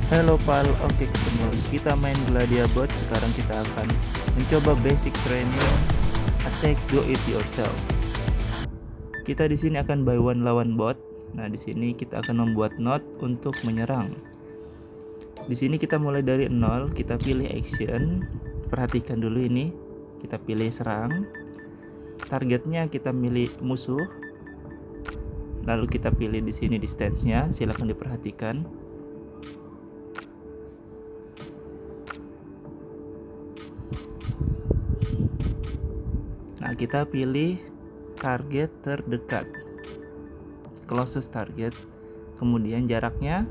Halo Pal, oke ketemu lagi. Kita main Gladiabot. Sekarang kita akan mencoba basic training attack do it yourself. Kita di sini akan buy one lawan bot. Nah, di sini kita akan membuat node untuk menyerang. Di sini kita mulai dari 0, kita pilih action. Perhatikan dulu ini. Kita pilih serang. Targetnya kita milih musuh. Lalu kita pilih di sini distance-nya. Silahkan diperhatikan. Nah, kita pilih target terdekat, closest target, kemudian jaraknya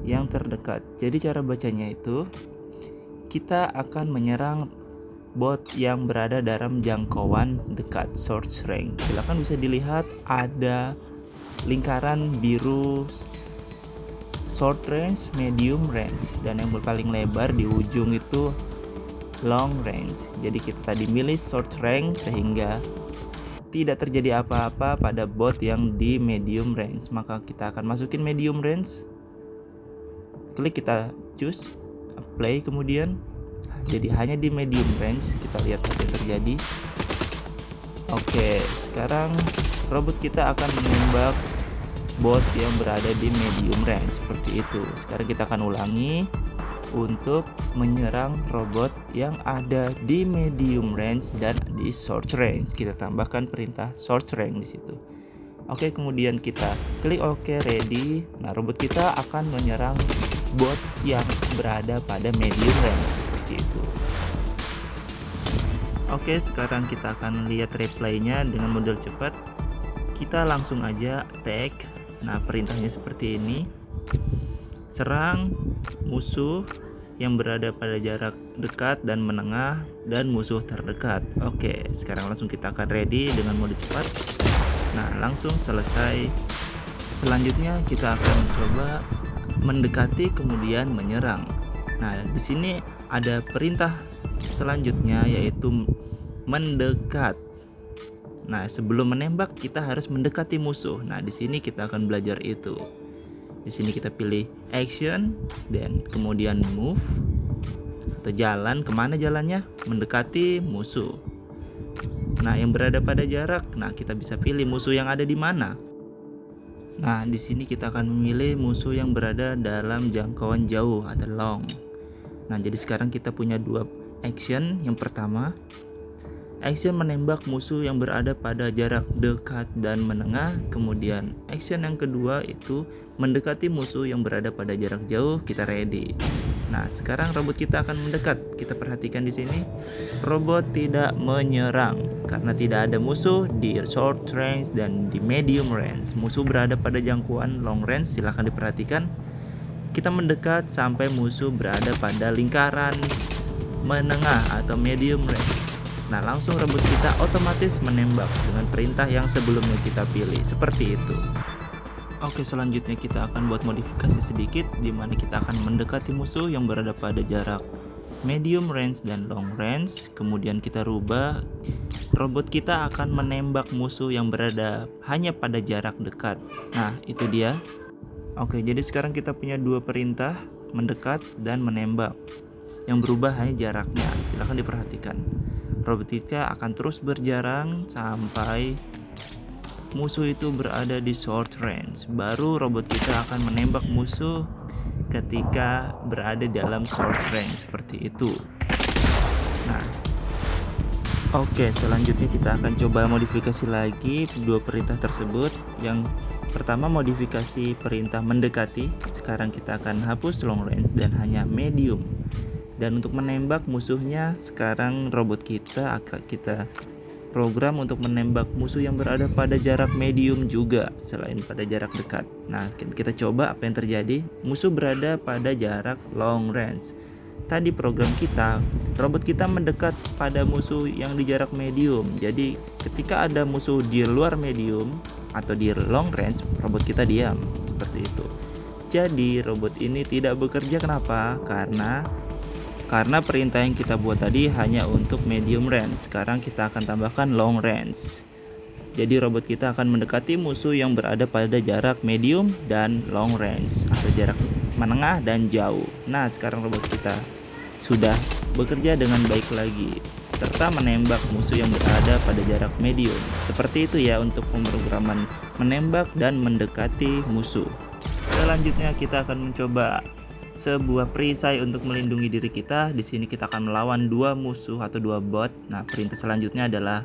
yang terdekat. Jadi cara bacanya itu, kita akan menyerang bot yang berada dalam jangkauan dekat, short range. Silahkan bisa dilihat ada lingkaran biru short range, medium range, dan yang paling lebar di ujung itu long range. Jadi kita tadi milih short range sehingga tidak terjadi apa-apa pada bot yang di medium range. Maka kita akan masukin medium range. Klik, kita choose, apply, kemudian jadi hanya di medium range. Kita lihat apa yang terjadi. Oke, sekarang robot kita akan menembak bot yang berada di medium range seperti itu. Sekarang kita akan ulangi untuk menyerang robot yang ada di medium range dan di short range. Kita tambahkan perintah short range di situ. Oke, kemudian kita klik OK, ready. Nah, robot kita akan menyerang bot yang berada pada medium range seperti itu. Oke, sekarang kita akan lihat replaynya dengan model cepat. Kita langsung aja attack. Nah, perintahnya seperti ini. Serang musuh yang berada pada jarak dekat dan menengah dan musuh terdekat. Oke, sekarang langsung kita akan ready dengan mode cepat. Nah, langsung selesai. Selanjutnya kita akan coba mendekati kemudian menyerang. Nah, di sini ada perintah selanjutnya yaitu mendekat. Nah, sebelum menembak kita harus mendekati musuh. Nah, di sini kita akan belajar itu. Di sini kita pilih action dan kemudian move atau jalan. Kemana jalannya? Mendekati musuh. Nah, yang berada pada jarak. Nah, kita bisa pilih musuh yang ada di mana. Nah, di sini kita akan memilih musuh yang berada dalam jangkauan jauh atau long. Nah, jadi sekarang kita punya dua action. Yang pertama, action menembak musuh yang berada pada jarak dekat dan menengah. Kemudian action yang kedua itu mendekati musuh yang berada pada jarak jauh. Kita ready. Nah, sekarang robot kita akan mendekat. Kita perhatikan di sini, robot tidak menyerang karena tidak ada musuh di short range dan di medium range. Musuh berada pada jangkauan long range. Silahkan diperhatikan. Kita mendekat sampai musuh berada pada lingkaran menengah atau medium range. Nah, langsung robot kita otomatis menembak dengan perintah yang sebelumnya kita pilih, seperti itu. Oke, selanjutnya kita akan buat modifikasi sedikit di mana kita akan mendekati musuh yang berada pada jarak medium range dan long range. Kemudian kita rubah, robot kita akan menembak musuh yang berada hanya pada jarak dekat. Nah, itu dia. Oke, jadi sekarang kita punya dua perintah, mendekat dan menembak. Yang berubah hanya jaraknya. Silahkan diperhatikan. Robot kita akan terus berjalan sampai musuh itu berada di short range. Baru robot kita akan menembak musuh ketika berada dalam short range, seperti itu. Nah, oke, selanjutnya kita akan coba modifikasi lagi dua perintah tersebut. Yang pertama, modifikasi perintah mendekati. Sekarang kita akan hapus long range dan hanya medium. Dan untuk menembak musuhnya, sekarang robot kita akan kita program untuk menembak musuh yang berada pada jarak medium juga selain pada jarak dekat. Nah, kita coba apa yang terjadi. Musuh berada pada jarak long range. Tadi program kita, robot kita mendekat pada musuh yang di jarak medium. Jadi ketika ada musuh di luar medium atau di long range, robot kita diam, seperti itu. Jadi robot ini tidak bekerja. Kenapa? Karena perintah yang kita buat tadi hanya untuk medium range. Sekarang kita akan tambahkan long range. Jadi robot kita akan mendekati musuh yang berada pada jarak medium dan long range atau jarak menengah, dan jauh. Nah, sekarang robot kita sudah bekerja dengan baik lagi serta menembak musuh yang berada pada jarak medium. Seperti itu ya untuk pemrograman menembak dan mendekati musuh. Selanjutnya kita akan mencoba sebuah perisai untuk melindungi diri kita. Di sini kita akan melawan dua musuh atau dua bot. Nah, perintah selanjutnya adalah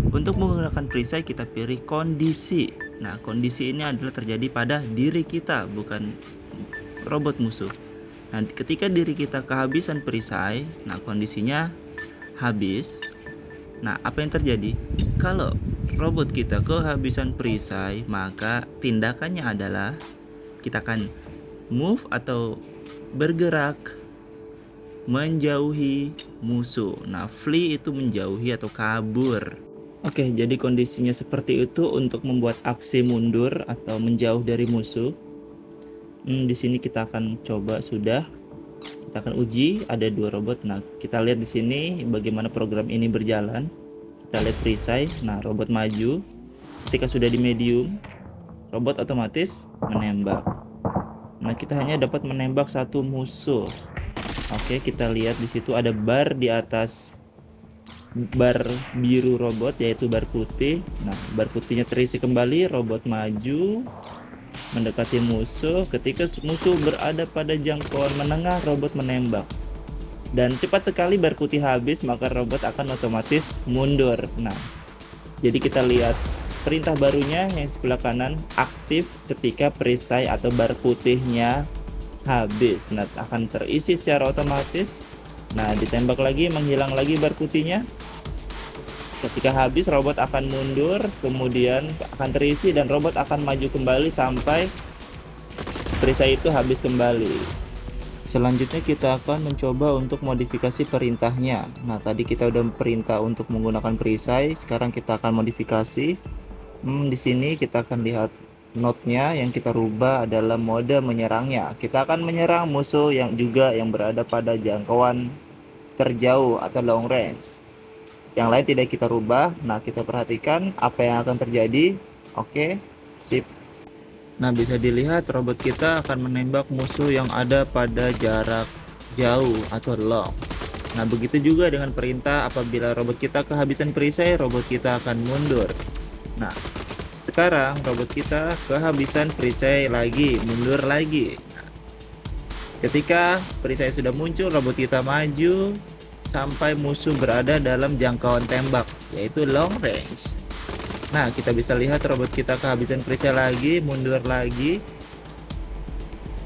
untuk menggunakan perisai kita pilih kondisi. Nah, kondisi ini adalah terjadi pada diri kita, bukan robot musuh. Nah, ketika diri kita kehabisan perisai, nah kondisinya habis. Nah, apa yang terjadi? Kalau robot kita kehabisan perisai, maka tindakannya adalah kita akan move atau bergerak menjauhi musuh. Nah, flee itu menjauhi atau kabur. Oke, jadi kondisinya seperti itu untuk membuat aksi mundur atau menjauh dari musuh. Di sini kita akan coba sudah. Kita akan uji ada dua robot. Nah, kita lihat di sini bagaimana program ini berjalan. Kita lihat perisai. Nah, robot maju. Ketika sudah di medium, robot otomatis menembak. Nah, kita hanya dapat menembak satu musuh. Oke, kita lihat di situ ada bar di atas bar biru robot, yaitu bar putih. Nah, bar putihnya terisi kembali. Robot maju mendekati musuh. Ketika musuh berada pada jangkauan menengah, robot menembak. Dan cepat sekali bar putih habis, maka robot akan otomatis mundur. Nah, jadi kita lihat perintah barunya yang sebelah kanan aktif ketika perisai atau bar putihnya habis. Nah, akan terisi secara otomatis. Nah, ditembak lagi, menghilang lagi bar putihnya. Ketika habis, robot akan mundur, kemudian akan terisi dan robot akan maju kembali sampai perisai itu habis kembali. Selanjutnya kita akan mencoba untuk modifikasi perintahnya. Nah, tadi kita udah perintah untuk menggunakan perisai, sekarang kita akan modifikasi. Di sini kita akan lihat node-nya yang kita rubah adalah mode menyerangnya. Kita akan menyerang musuh yang berada pada jangkauan terjauh atau long range. Yang lain tidak kita rubah. Nah, kita perhatikan apa yang akan terjadi. Oke, sip. Nah, bisa dilihat robot kita akan menembak musuh yang ada pada jarak jauh atau long. Nah, begitu juga dengan perintah apabila robot kita kehabisan perisai, robot kita akan mundur. Nah, sekarang robot kita kehabisan perisai lagi, mundur lagi. Nah, ketika perisai sudah muncul, robot kita maju sampai musuh berada dalam jangkauan tembak, yaitu long range. Nah, kita bisa lihat robot kita kehabisan perisai lagi, mundur lagi.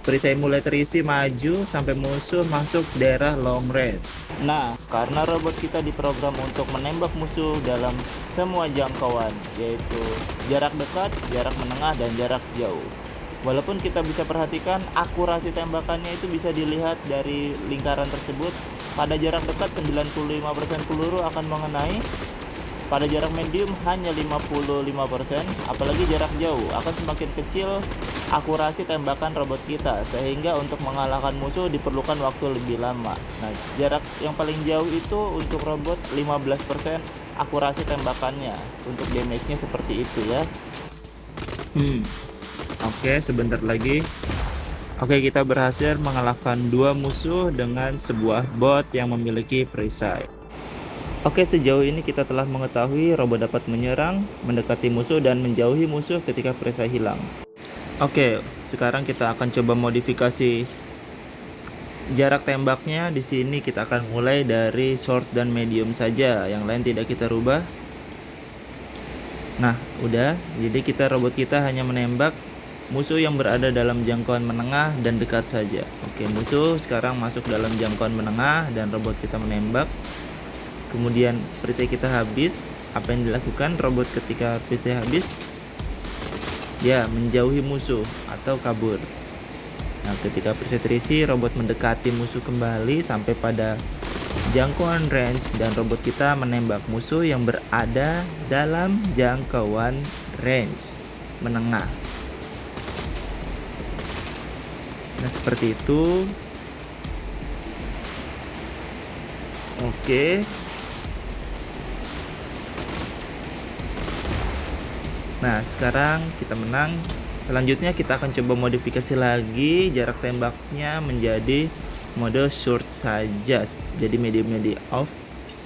Perisai mulai terisi, maju sampai musuh masuk daerah long range. Nah, karena robot kita diprogram untuk menembak musuh dalam semua jangkauan, yaitu jarak dekat, jarak menengah, dan jarak jauh. Walaupun kita bisa perhatikan akurasi tembakannya itu bisa dilihat dari lingkaran tersebut. Pada jarak dekat 95% peluru akan mengenai. Pada jarak medium hanya 55%, apalagi jarak jauh akan semakin kecil akurasi tembakan robot kita, sehingga untuk mengalahkan musuh diperlukan waktu lebih lama. Nah, jarak yang paling jauh itu untuk robot 15% akurasi tembakannya. Untuk damage-nya seperti itu ya. Oke, sebentar lagi. Oke, kita berhasil mengalahkan dua musuh dengan sebuah bot yang memiliki perisai. Oke, sejauh ini kita telah mengetahui robot dapat menyerang, mendekati musuh, dan menjauhi musuh ketika perisai hilang. Oke, sekarang kita akan coba modifikasi jarak tembaknya. Di sini kita akan mulai dari short dan medium saja, yang lain tidak kita rubah. Nah, udah. Jadi robot kita hanya menembak musuh yang berada dalam jangkauan menengah dan dekat saja. Oke, musuh sekarang masuk dalam jangkauan menengah dan robot kita menembak. Kemudian perisai kita habis. Apa yang dilakukan robot ketika perisai habis? Ya, menjauhi musuh atau kabur. Nah, ketika perisai terisi, robot mendekati musuh kembali sampai pada jangkauan range dan robot kita menembak musuh yang berada dalam jangkauan range menengah. Nah, seperti itu. Oke. Nah, sekarang kita menang Selanjutnya kita akan coba modifikasi lagi jarak tembaknya menjadi mode short saja, jadi medium di off.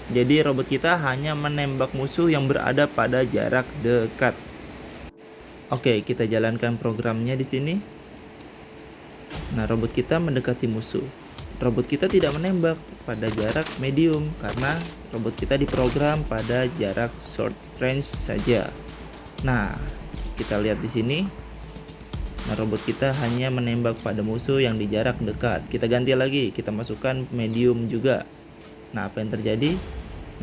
Jadi robot kita hanya menembak musuh yang berada pada jarak dekat. Oke, kita jalankan programnya di sini. Nah, robot kita mendekati musuh. Robot kita tidak menembak pada jarak medium karena robot kita diprogram pada jarak short range saja. Nah, kita lihat di sini. Nah, robot kita hanya menembak pada musuh yang di jarak dekat. Kita ganti lagi, kita masukkan medium juga. Nah, apa yang terjadi?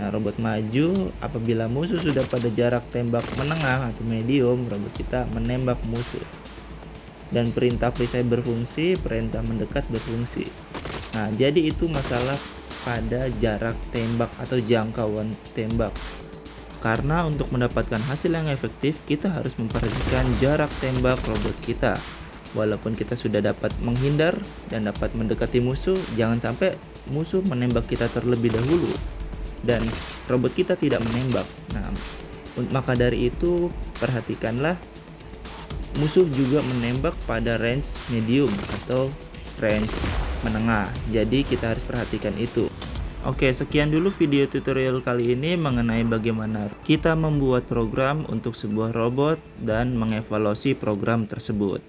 Nah, robot maju apabila musuh sudah pada jarak tembak menengah atau medium, robot kita menembak musuh. Dan perintah perisai berfungsi, perintah mendekat berfungsi. Nah, jadi itu masalah pada jarak tembak atau jangkauan tembak. Karena untuk mendapatkan hasil yang efektif, kita harus memperhatikan jarak tembak robot kita. Walaupun kita sudah dapat menghindar dan dapat mendekati musuh, jangan sampai musuh menembak kita terlebih dahulu dan robot kita tidak menembak. Nah, maka dari itu perhatikanlah musuh juga menembak pada range medium atau range menengah. Jadi kita harus perhatikan itu. Oke, sekian dulu video tutorial kali ini mengenai bagaimana kita membuat program untuk sebuah robot dan mengevaluasi program tersebut.